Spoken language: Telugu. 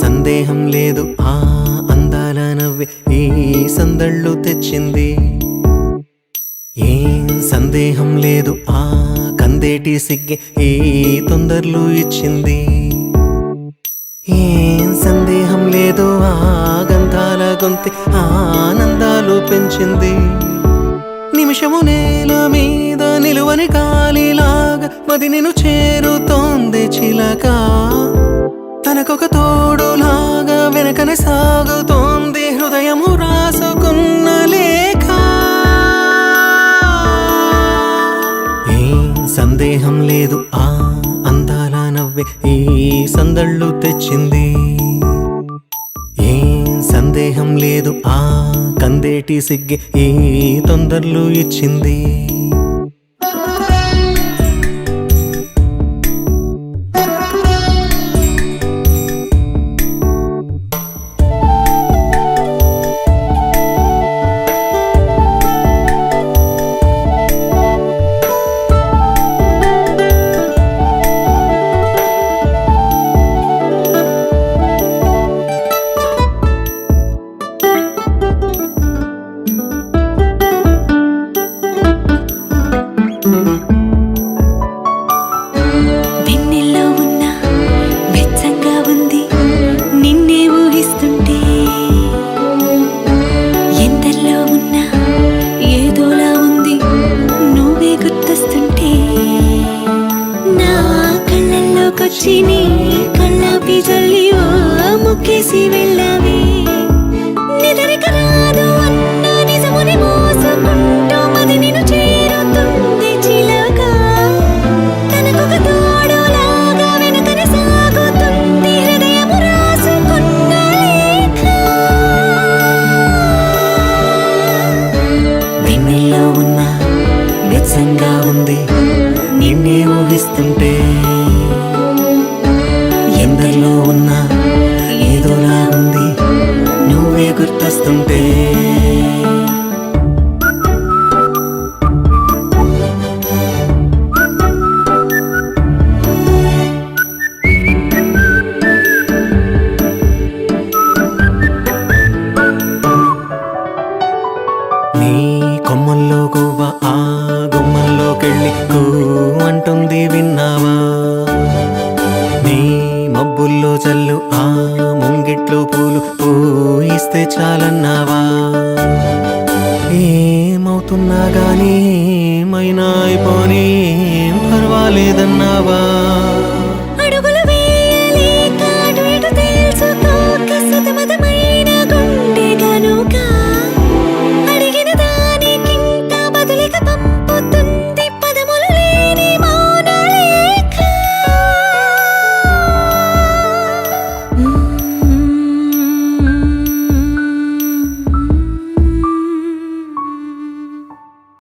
సందేహం లేదు ఆ అందాల నవ్వే ఈ సందళ్ళు తెచ్చింది. ఏం సందేహం లేదు ఆ కందేటి సిగ్గే ఈ తొందరలు ఇచ్చింది. ఏం సందేహం లేదు ఆ గంధాల గొంతి ఆనందాలు పెంచింది. నిమిషము నేల మీద నిలువని కాలిలాగా మది నిన్ను చేరుతోంది చిలక. తనకొక తోడులాగా వెనకనే సాగుతోంది హృదయము రాసుకున్న లేఖ. ఏం సందేహం లేదు ఆ అందాల నవ్వే ఈ సందళ్ళు తెచ్చింది. ఏం సందేహం లేదు ఆ కందేటి సిగ్గే ఈ తొందరలు ఇచ్చింది. వెన్నెల్లో ఉన్న వెచ్చంగా ఉంది నిన్నే ఊహిస్తుంటే. ఎందల్లో ఉన్న ఏదోలా ఉంది నువ్వే గుర్తొస్తుంటే. నా కళ్ళల్లోకొచ్చి నీ కళ్ళాపి జల్లి ఓ ముక్కేసి వెళ్ళావే. నిదరిక రాదు అన్న నిజముని మోసుకుంటూ మది నిన్ను చేరుతుంది చిలక. తనకొక తోడులాగా వెనకనే సాగుతుంది హృదయము రాసుకున్న లేఖ. వెన్నెల్లో ఉన్న వెచ్చంగా ఉంది నిన్నే ఊహిస్తుంటే. ఎందరిలో ఉన్న ఏదోలా ఉంది నువ్వే గుర్తొస్తుంటే. నీ కొమ్మల్లో గువ్వ ఆ గుమ్మల్లోకెళ్ళి కూ అంటుంది విన్నావా. నీ మబ్బుల్లో చల్లు ఆ ముంగిట్లో పూలు పూయిస్తే చాలన్నావా. ఏమవుతున్నా గానీ ఏమైనా అయిపోనీ పర్వాలేదన్నావా.